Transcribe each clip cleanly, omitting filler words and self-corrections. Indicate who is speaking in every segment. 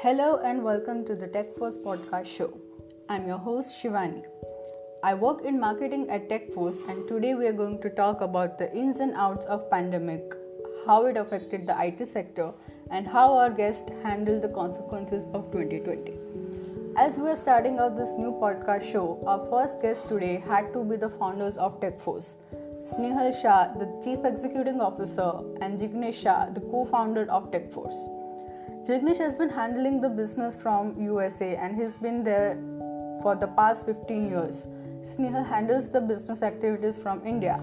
Speaker 1: Hello and welcome to the Techforce Podcast Show. I'm your host Shivani. I work in marketing at Techforce and today we are going to talk about the ins and outs of pandemic, how it affected the IT sector and how our guest handled the consequences of 2020. As we are starting out this new podcast show, our first guest today had to be the founders of Techforce, Snehal Shah, the Chief Executive Officer, and Jignesh Shah, the co-founder of Techforce. Jignesh has been handling the business from USA and he's been there for the past 15 years. Snehal handles the business activities from India.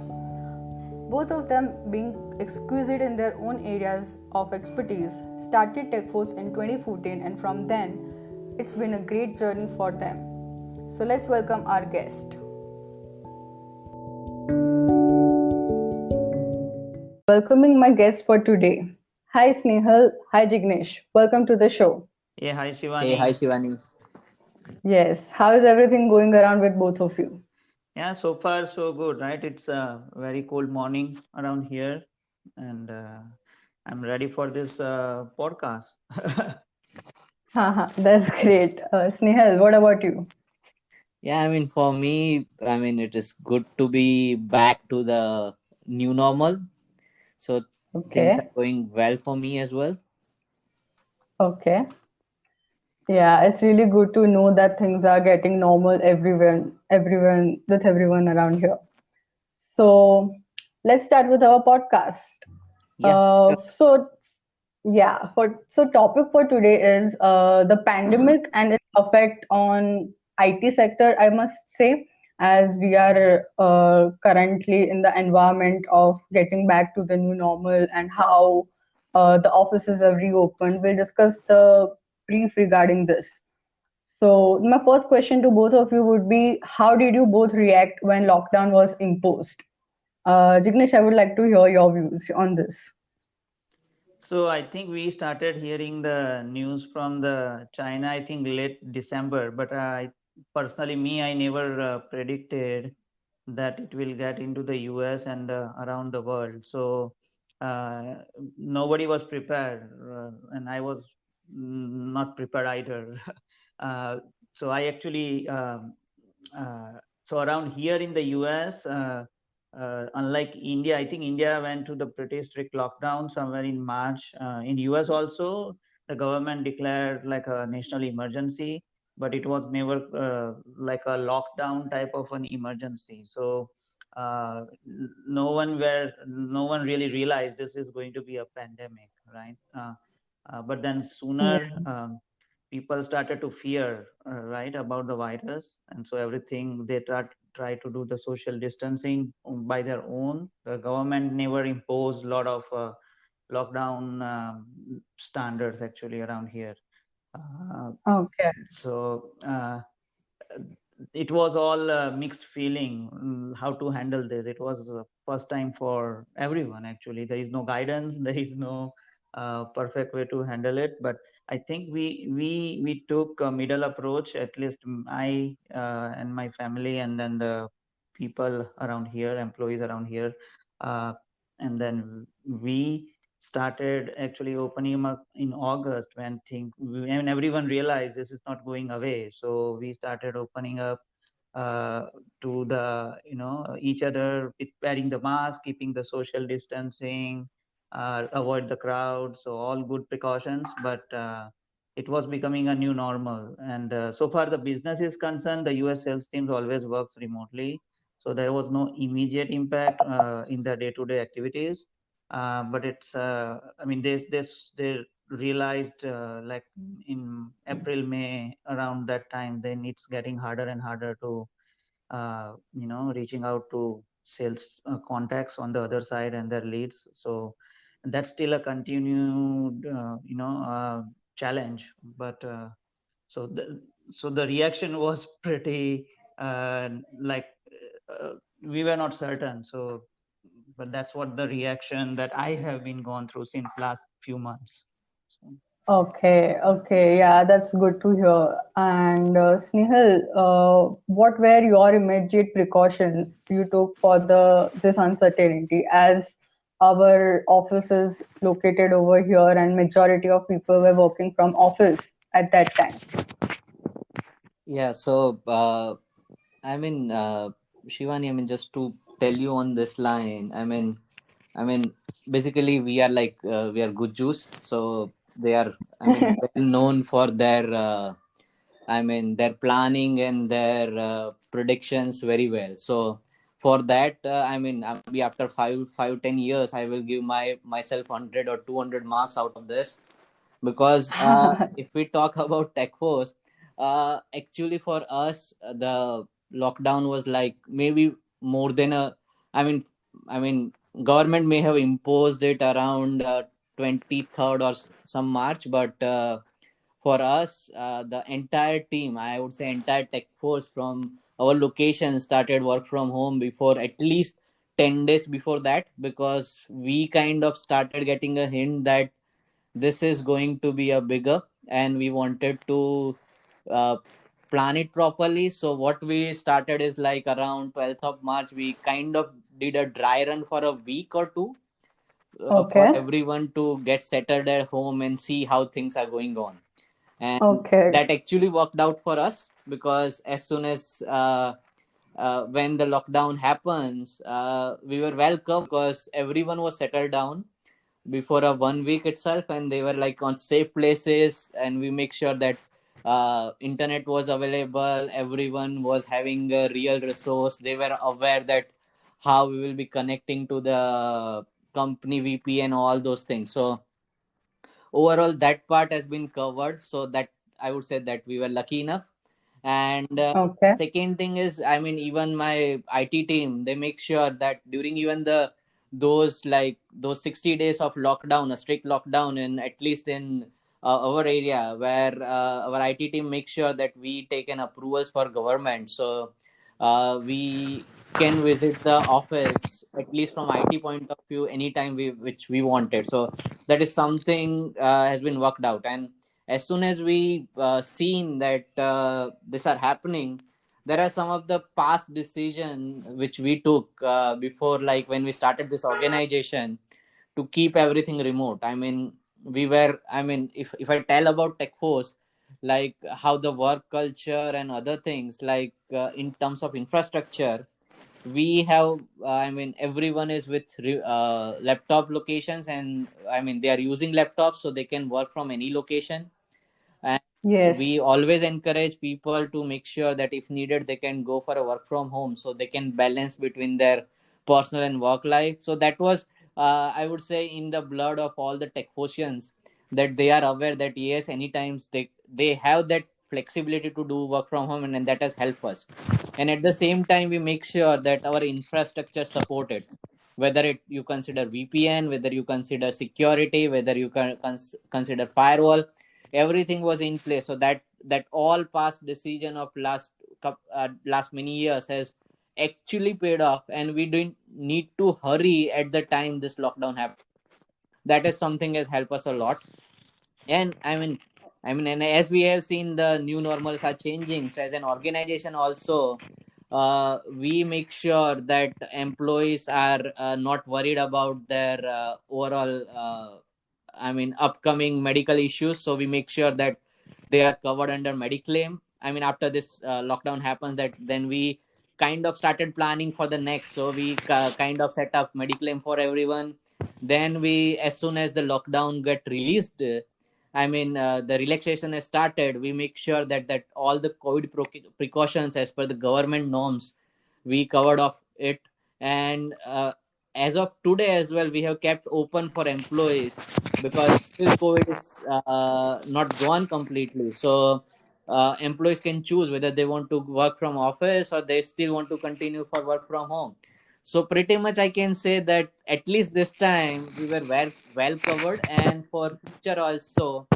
Speaker 1: Both of them, being exquisite in their own areas of expertise, started Techforce in 2014 and from then, it's been a great journey for them. So let's welcome our guest. Welcoming my guest for today. Hi Snehal, hi Jignesh. Welcome to the show.
Speaker 2: Hey, hi
Speaker 3: Hey, hi
Speaker 2: Shivani.
Speaker 3: Shivani.
Speaker 1: Yes, how is everything going around with both of you?
Speaker 2: Yeah, so far so good, right? It's a very cold morning around here, and I'm ready for this podcast.
Speaker 1: Haha, that's great. Snehal, what about you?
Speaker 3: For me, it is good to be back to the new normal. So things are
Speaker 1: Okay,
Speaker 3: going well for me as well.
Speaker 1: okay. Yeah, it's really good to know that things are getting normal with everyone around here. So let's start with our podcast.
Speaker 3: Yeah,
Speaker 1: Uh,
Speaker 3: sure.
Speaker 1: so so topic for today is the pandemic and its effect on IT sector, I must say, as we are currently in the environment of getting back to the new normal and how the offices have reopened. We'll discuss the brief regarding this. So my first question to both of you would be, how did you both react when lockdown was imposed? Jignesh, I would like to hear your views on this.
Speaker 2: So I think we started hearing the news from the China, I think late December, but I personally, I never predicted that it will get into the US and around the world. So uh, nobody was prepared, and I was not prepared either. uh, so I actually, so around here in the US, unlike India, I think India went to the pretty strict lockdown somewhere in March. In US also, the government declared like a national emergency, but it was never like a lockdown type of an emergency. So no one really realized this is going to be a pandemic, right? But then sooner
Speaker 1: Yeah.
Speaker 2: people started to fear, right, about the virus, and so everything they try to do the social distancing by their own. The government never imposed a lot of lockdown standards actually around here. Uh,
Speaker 1: Okay.
Speaker 2: so it was all a mixed feeling, how to handle this. It was first time for everyone actually. There is no guidance, there is no perfect way to handle it, but I think we took a middle approach, at least I and my family, and then the people around here, employees around here, uh, and then we started actually opening up in August when things, when everyone realized this is not going away. So we started opening up uh, to the each other, with wearing the mask, keeping the social distancing, avoid the crowd. So all good precautions, but it was becoming a new normal. And so far the business is concerned, the US sales teams always works remotely. So there was no immediate impact in the day-to-day activities. But it's, I mean, they realized like in April, May, around that time, then it's getting harder and harder to, reaching out to sales contacts on the other side and their leads. So that's still a continued, challenge. But so the so the reaction was pretty like we were not certain. So, but that's what the reaction that I have been gone through since last few months. So,
Speaker 1: Okay, okay, yeah, that's good to hear. And Snehal, what were your immediate precautions you took for the this uncertainty as our office is located over here and majority of people were working from office? at that time?
Speaker 3: Yeah, so I mean, Shivani, I mean, just to tell you on this line, I mean, basically we are good juice, so they are, I mean, well known for their, their planning and their predictions very well. So for that, maybe after 10 years, I will give myself 100 or 200 marks out of this, because if we talk about Techforce, actually for us, the lockdown was like maybe more than a, I mean, I mean, government may have imposed it around 23rd or some March, but for us, the entire team, I would say entire Techforce from our location started work from home before at least 10 days before that, because we kind of started getting a hint that this is going to be a bigger, and we wanted to uh, plan it properly. So what we started is like around 12th of March, we kind of did a dry run for a week or two, for
Speaker 1: Okay.
Speaker 3: everyone to get settled at home and see how things are going on. And
Speaker 1: Okay.
Speaker 3: that actually worked out for us, because as soon as when the lockdown happens, we were well covered, because everyone was settled down before a 1 week itself, and they were like on safe places, and we make sure that internet was available, everyone was having a real resource, they were aware that how we will be connecting to the company VPN, all those things. So overall that part has been covered, so that I would say that we were lucky enough. And
Speaker 1: Okay.
Speaker 3: second thing is, I mean, even my IT team, they make sure that during even those 60 days of lockdown, a strict lockdown, in at least in our area, where our IT team makes sure that we take an approvals for government, so we can visit the office at least from IT point of view anytime which we wanted. So that is something has been worked out. And as soon as we seen that this are happening, there are some of the past decision which we took before, like when we started this organization, to keep everything remote. I mean, we were, I mean, if I tell about Techforce, like how the work culture and other things, like in terms of infrastructure, we have, everyone is with laptop locations, and I mean, they are using laptops so they can work from any location. And we
Speaker 1: Yes.
Speaker 3: always encourage people to make sure that if needed they can go for a work from home, so they can balance between their personal and work life. So that was, I would say, in the blood of all the Techfocians, that they are aware that yes, anytime they have that flexibility to do work from home, and that has helped us. And at the same time, we make sure that our infrastructure support it, whether it you consider VPN, whether you consider security, whether you consider firewall, everything was in place, so that all past decision of last many years has actually paid off, and we didn't need to hurry at the time this lockdown happened. That is something has helped us a lot. And and as we have seen, the new normals are changing, so as an organization also, we make sure that employees are not worried about their overall upcoming medical issues. So we make sure that they are covered under mediclaim. I mean, after this lockdown happens, that then we kind of started planning for the next, so we kind of set up mediclaim for everyone. Then we, as soon as the lockdown get released, the relaxation has started, we make sure that all the COVID precautions as per the government norms, we covered off it. And as of today as well, we have kept open for employees, because still COVID is not gone completely. So employees can choose whether they want to work from office or they still want to continue for work from home. So pretty much I can say that at least this time we were well covered, and for future also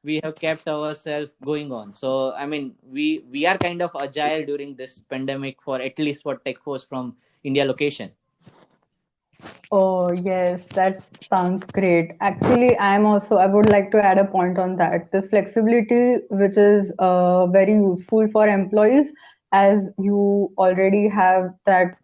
Speaker 3: we have kept ourselves going on. So I mean, we are kind of agile during this pandemic, for at least for Techforce from India location.
Speaker 1: Oh, yes, that sounds great. Actually, I would like to add a point on that. This flexibility, which is very useful for employees, as you already have that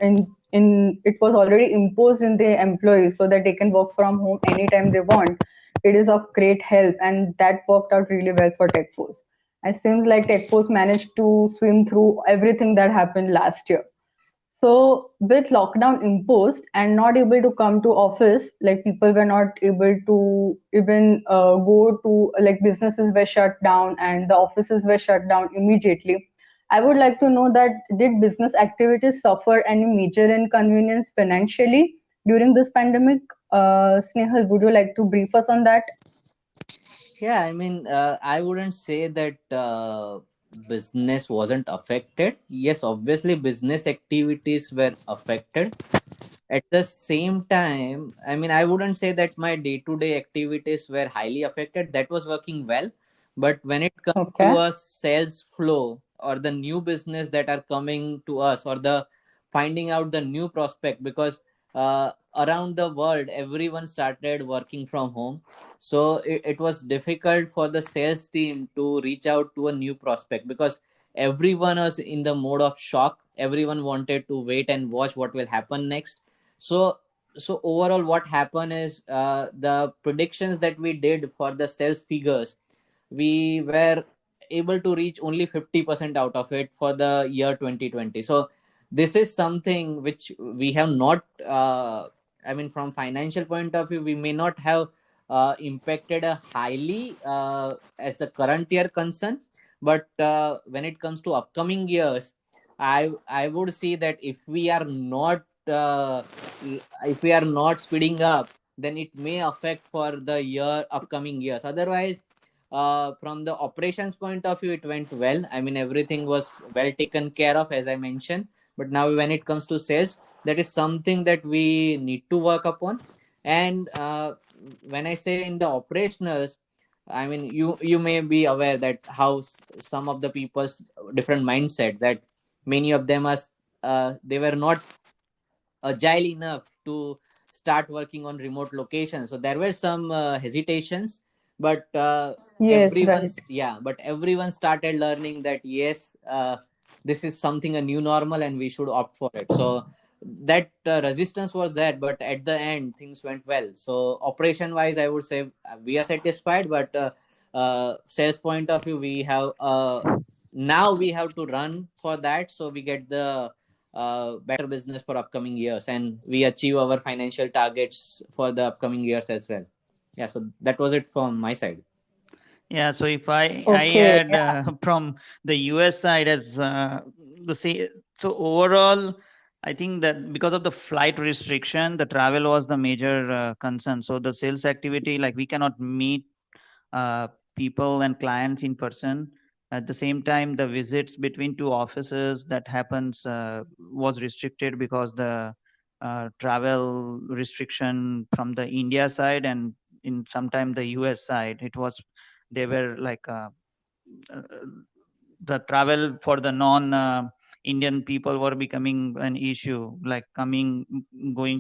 Speaker 1: in it was already imposed in the employees so that they can work from home anytime they want. It is of great help, and that worked out really well for Techforce. It seems like Techforce managed to swim through everything that happened last year. So with lockdown imposed and not able to come to office, like people were not able to even go to, like businesses were shut down and the offices were shut down immediately. I would like to know that did business activities suffer any major inconvenience financially during this pandemic? Snehal, would you like to brief us on that?
Speaker 3: Yeah, I mean, I wouldn't say that business wasn't affected. Yes, obviously, business activities were affected. At the same time, I mean, I wouldn't say that my day-to-day activities were highly affected. That was working well. But when it comes to
Speaker 1: Okay.
Speaker 3: a sales flow or the new business that are coming to us, or the finding out the new prospect, because around the world, everyone started working from home, so it was difficult for the sales team to reach out to a new prospect, because everyone was in the mode of shock. Everyone wanted to wait and watch what will happen next. So so overall, what happened is, the predictions that we did for the sales figures, we were able to reach only 50% out of it for the year 2020. So this is something which we have not, I mean, from financial point of view, we may not have impacted a highly as a current year concern. But when it comes to upcoming years, I would see that if we are not speeding up, then it may affect for the year upcoming years. Otherwise, from the operations point of view, it went well. I mean, everything was well taken care of, as I mentioned. But now, when it comes to sales, that is something that we need to work upon. And when I say in the operationals, I mean, you may be aware that how some of the people's different mindset, that many of them are, they were not agile enough to start working on remote locations. So there were some hesitations, but
Speaker 1: Yes, right.
Speaker 3: everyone started learning that yes, this is something a new normal and we should opt for it. So that resistance was there, but at the end things went well. So operation wise, I would say we are satisfied. But sales point of view, we have now we have to run for that, so we get the better business for upcoming years, and we achieve our financial targets for the upcoming years as well. Yeah, so that was it from my side.
Speaker 2: Yeah, so if I
Speaker 1: Okay.
Speaker 2: add from the US side as the say, so overall, I think that because of the flight restriction, the travel was the major concern. So the sales activity, like we cannot meet uh, people and clients in person. At the same time, the visits between two offices that happens was restricted because the travel restriction from the India side and in sometime the US side. It was they were like uh, the travel for the non Indian people were becoming an issue, like going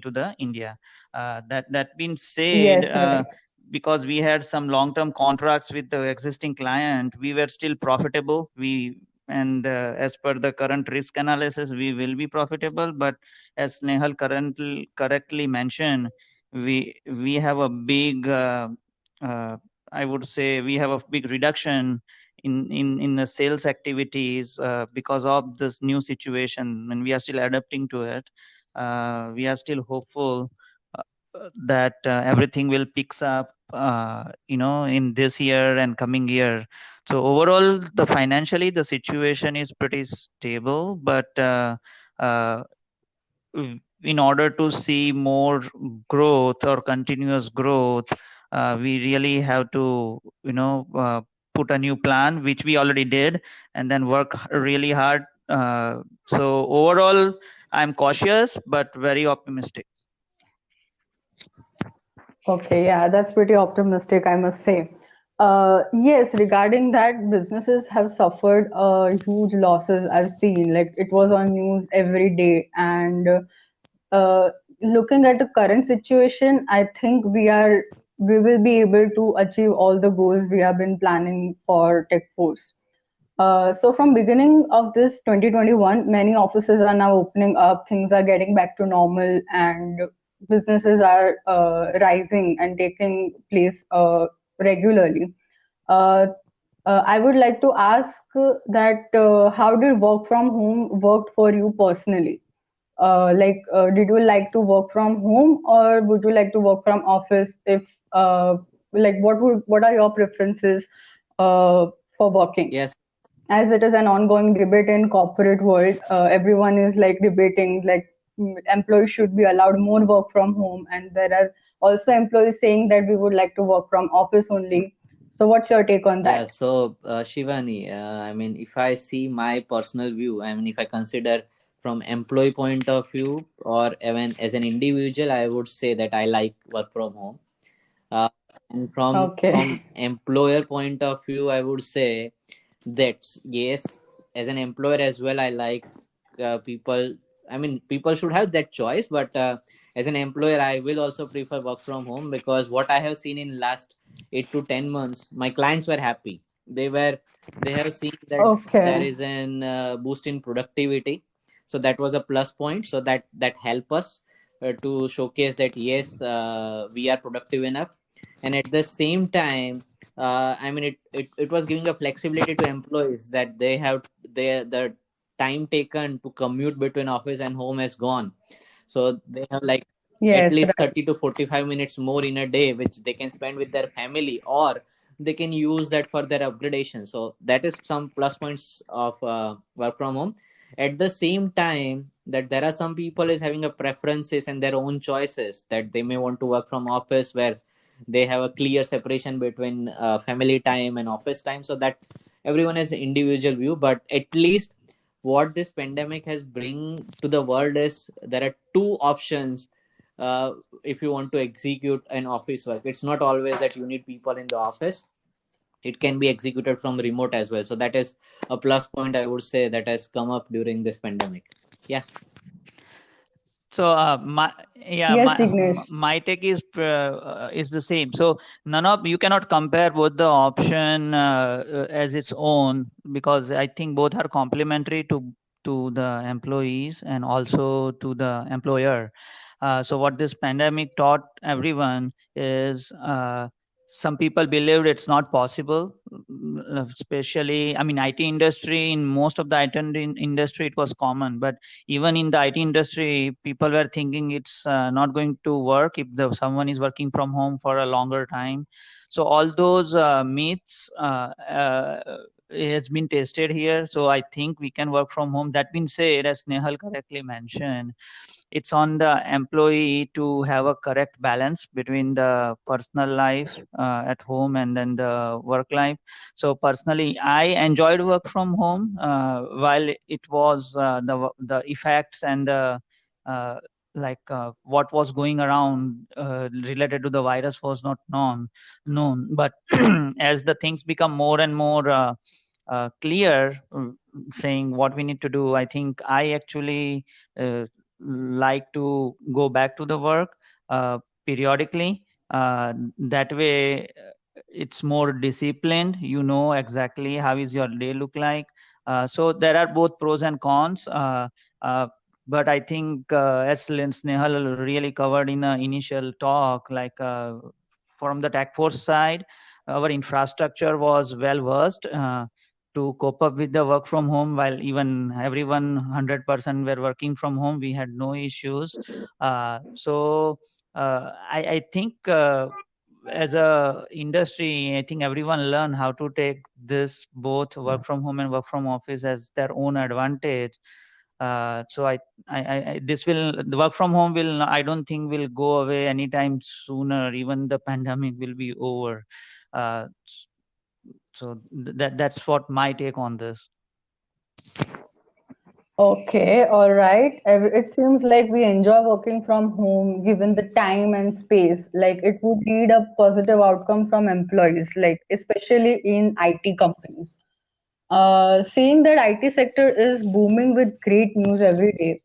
Speaker 2: to the India. That being said,
Speaker 1: Yes, right.
Speaker 2: because we had some long-term contracts with the existing client, we were still profitable. And as per the current risk analysis, we will be profitable. But as Snehal currently correctly mentioned, we have a big, I would say, we have a big reduction in the sales activities because of this new situation, and we are still adapting to it. We are still hopeful that everything will picks up in this year and coming year. So overall, the financially the situation is pretty stable, but uh, in order to see more growth or continuous growth, we really have to put a new plan, which we already did, and then work really hard. So overall, I'm cautious but very optimistic.
Speaker 1: Okay, yeah, that's pretty optimistic, I must say. Yes, regarding that, businesses have suffered huge losses. I've seen, like, it was on news every day. And uh, looking at the current situation, I think we will be able to achieve all the goals we have been planning for TechForce. So from beginning of this 2021, many offices are now opening up. Things are getting back to normal, and businesses are rising and taking place regularly. Uh, I would like to ask that how did work from home work for you personally? Did you like to work from home or would you like to work from office? If what are your preferences for working?
Speaker 3: Yes.
Speaker 1: As it is an ongoing debate in corporate world, everyone is like debating like employees should be allowed more work from home, and there are also employees saying that we would like to work from office only. So what's your take on
Speaker 3: Yeah,
Speaker 1: that?
Speaker 3: so Shivani, I mean, if I see my personal view, I mean, if I consider from employee point of view or even as an individual, I would say that I like work from home. Uh, and from
Speaker 1: Okay.
Speaker 3: employer point of view, I would say that yes, as an employer as well, I like people. I mean, people should have that choice, but as an employer, I will also prefer work from home because what I have seen in last 8 to 10 months, my clients were happy. They have seen that there
Speaker 1: Okay.
Speaker 3: is an boost in productivity, so that was a plus point. So that help us to showcase that yes, we are productive enough, and at the same time I mean it was giving a flexibility to employees that they have the time taken to commute between office and home has gone, so they have like at
Speaker 1: Yes,
Speaker 3: least
Speaker 1: right.
Speaker 3: 30 to 45 minutes more in a day which they can spend with their family, or they can use that for their upgradation. So that is some plus points of work from home. At the same time, that there are some people is having a preferences and their own choices that they may want to work from office where they have a clear separation between family time and office time, so that everyone has an individual view. But at least what this pandemic has bring to the world is there are two options. uh, if you want to execute an office work, it's not always that you need people in the office. It can be executed from remote as well, so that is a plus point, I would say, that has come up during this pandemic. Yeah.
Speaker 2: So my yeah
Speaker 1: Yes,
Speaker 2: my
Speaker 1: Jignesh.
Speaker 2: my take is the same. So none of you cannot compare both the option as its own, because I think both are complementary to the employees and also to the employer. So what this pandemic taught everyone is some people believed it's not possible, especially I mean IT industry. In most of the industry it was common, but even in the IT industry, people were thinking it's not going to work if someone is working from home for a longer time. So all those myths has been tested here. So I think we can work from home. That being said, as Snehal correctly mentioned, it's on the employee to have a correct balance between the personal life at home and then the work life. So personally, I enjoyed work from home while it was the effects and the uh, what was going around related to the virus was not known. But as the things become more and more clear, saying what we need to do, I think I actually like to go back to the work periodically. That way, it's more disciplined. You know exactly how is your day look like. So there are both pros and cons. Uh, but I think as Snehal really covered in the initial talk, from the Techforce side, our infrastructure was well versed to cope up with the work from home. While even everyone 100% were working from home, we had no issues. I think as a industry, I think everyone learn how to take this both work from home and work from office as their own advantage. This will the work from home will I don't think will go away anytime sooner. Even the pandemic will be over. Uh, that's what my take on this.
Speaker 1: Okay, all right. It seems like we enjoy working from home given the time and space. Like it would lead a positive outcome from employees, like especially in IT companies. Seeing that IT sector is booming with great news every day,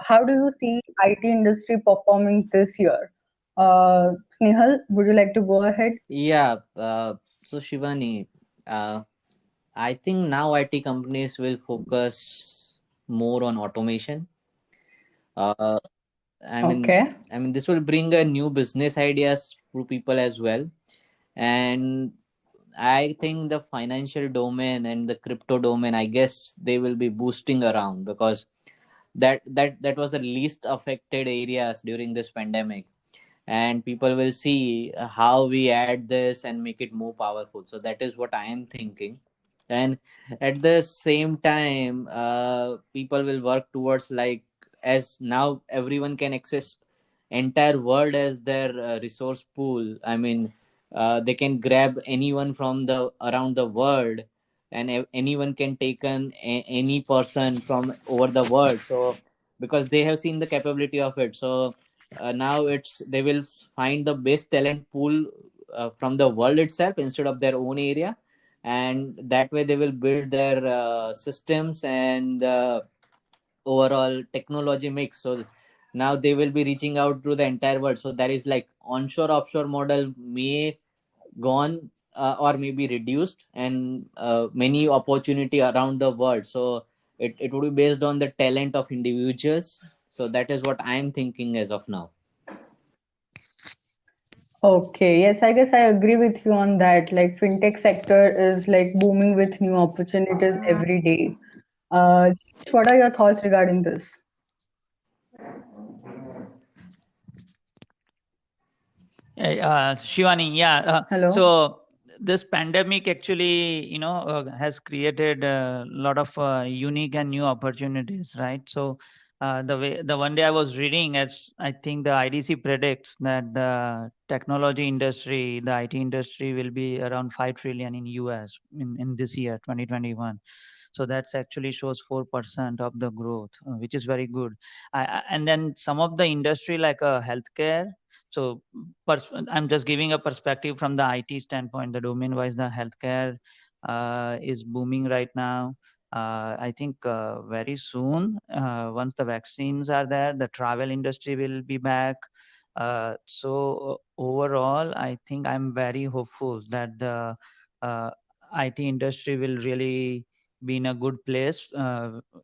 Speaker 1: how do you see IT industry performing this year? Snehal, would you like to go ahead?
Speaker 3: Yeah. So Shivani, uh, I think now IT companies will focus more on automation. Uh, I mean,
Speaker 1: Okay.
Speaker 3: this will bring a new business ideas to people as well. And I think the financial domain and the crypto domain, I guess they will be boosting around, because that was the least affected areas during this pandemic, and people will see how we add this and make it more powerful. So that is what I am thinking. And at the same time, people will work towards, like, as now everyone can access entire world as their resource pool. I mean, they can grab anyone from the around the world, and anyone can take any person from over the world. So because they have seen the capability of it, so now it's they will find the best talent pool from the world itself instead of their own area, and that way they will build their systems and overall technology mix. So now they will be reaching out to the entire world. So there is like onshore offshore model may gone, or maybe reduced, and many opportunity around the world. So it would be based on the talent of individuals. So that is what I'm thinking as of now.
Speaker 1: Okay, yes, I guess I agree with you on that. Like fintech sector is like booming with new opportunities every day. What are your thoughts regarding this?
Speaker 2: Shivani, yeah.
Speaker 1: Hello?
Speaker 2: So this pandemic actually, has created a lot of unique and new opportunities, right? So the one day I was reading, as I think the IDC predicts that the technology industry, the IT industry, will be around 5 trillion in US in this year, 2021. So that's actually shows 4% of the growth, which is very good. And then some of the industry like healthcare. So I'm just giving a perspective from the IT standpoint. The domain-wise, the healthcare is booming right now. I think very soon, once the vaccines are there, the travel industry will be back. So overall, I think I'm very hopeful that the uh, IT industry will really be in a good place,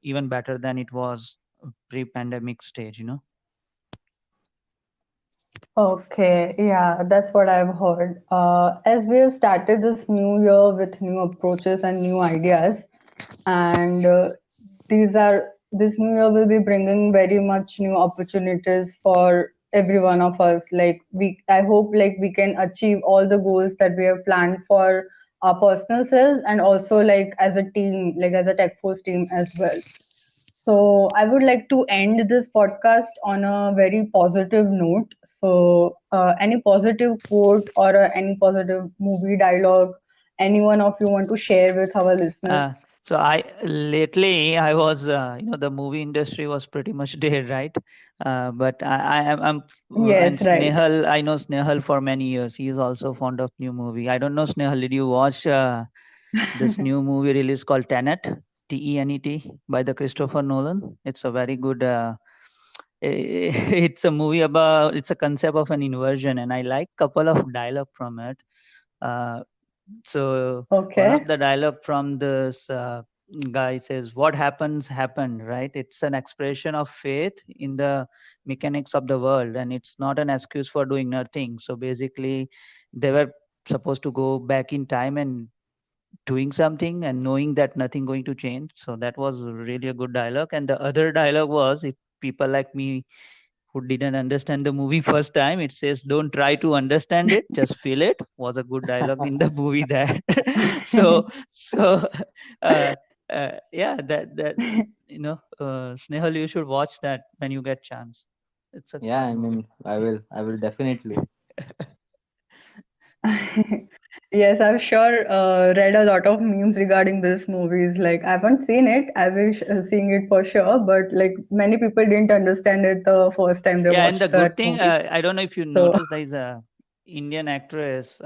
Speaker 2: even better than it was pre-pandemic stage.
Speaker 1: Okay, yeah, that's what I've heard. As we have started this new year with new approaches and new ideas, and this new year will be bringing very much new opportunities for every one of us. Like I hope like we can achieve all the goals that we have planned for our personal selves and also like as a team, like as a TechForce team as well. So I would like to end this podcast on a very positive note. So any positive quote or any positive movie dialogue, any one of you want to share with our listeners?
Speaker 2: So I lately I was the movie industry was pretty much dead, right? But I'm and
Speaker 1: Yes, right.
Speaker 2: Snehal, I know Snehal for many years. He is also fond of new movie. I don't know, Snehal, did you watch this new movie release called Tenet, Tenet, by the Christopher Nolan? It's a very good. It's a movie about, it's a concept of an inversion, and I like couple of dialogue from it. Uh, so one
Speaker 1: Okay.
Speaker 2: of the dialogue from this guy says, "What happens happened." Right? It's an expression of faith in the mechanics of the world, and it's not an excuse for doing nothing. So basically, they were supposed to go back in time and doing something and knowing that nothing going to change. So that was really a good dialogue. And the other dialogue was, if people like me who didn't understand the movie first time, it says, "Don't try to understand it, just feel it," was a good dialogue in the movie there. So uh, yeah, that Snehal, you should watch that when you get chance. It's a
Speaker 3: Yeah,
Speaker 2: good movie.
Speaker 3: I will definitely.
Speaker 1: Yes, I've sure read a lot of memes regarding this movies. Like, I haven't seen it. I will seeing it for sure. But like, many people didn't understand it the first time they
Speaker 2: Yeah, and the
Speaker 1: watched
Speaker 2: good
Speaker 1: that
Speaker 2: thing,
Speaker 1: movie.
Speaker 2: I don't know if you
Speaker 1: So,
Speaker 2: noticed, there is a Indian actress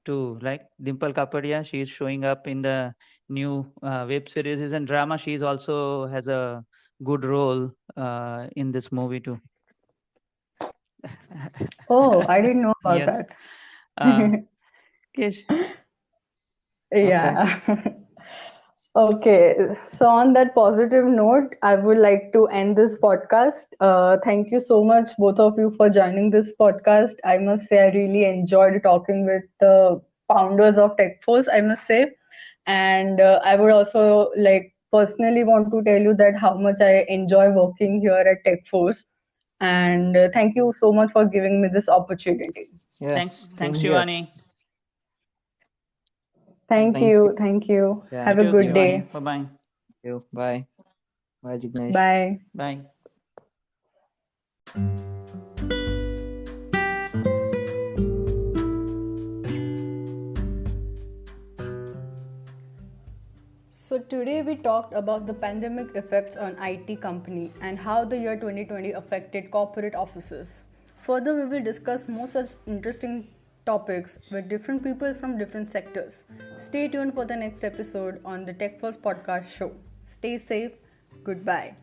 Speaker 2: too, like Dimple Kapadia. She is showing up in the new web series and drama. She is also has a good role in this movie too.
Speaker 1: oh, I didn't know about
Speaker 2: Yes.
Speaker 1: that.
Speaker 2: Uh, okay.
Speaker 3: Okay.
Speaker 1: Yeah. Okay, so on that positive note, I would like to end this podcast. Thank you so much, both of you, for joining this podcast. I must say, I really enjoyed talking with the founders of Techforce, I must say. And I would also like personally want to tell you that how much I enjoy working here at Techforce. And thank you so much for giving me this opportunity.
Speaker 3: Yeah,
Speaker 2: Thanks,
Speaker 3: same here.
Speaker 2: Shivani.
Speaker 1: Thank
Speaker 3: Thank you.
Speaker 1: you. Thank you.
Speaker 3: Yeah,
Speaker 1: Have
Speaker 2: You
Speaker 1: a
Speaker 2: too,
Speaker 1: good
Speaker 3: thank
Speaker 2: Shivani.
Speaker 1: day.
Speaker 2: Bye bye.
Speaker 3: you. Bye. Bye, Jignesh.
Speaker 1: Bye.
Speaker 2: Bye.
Speaker 1: So today we talked about the pandemic effects on IT company and how the year 2020 affected corporate offices. Further, we will discuss more such interesting topics with different people from different sectors. Stay tuned for the next episode on the Techforce Podcast Show. Stay safe. Goodbye.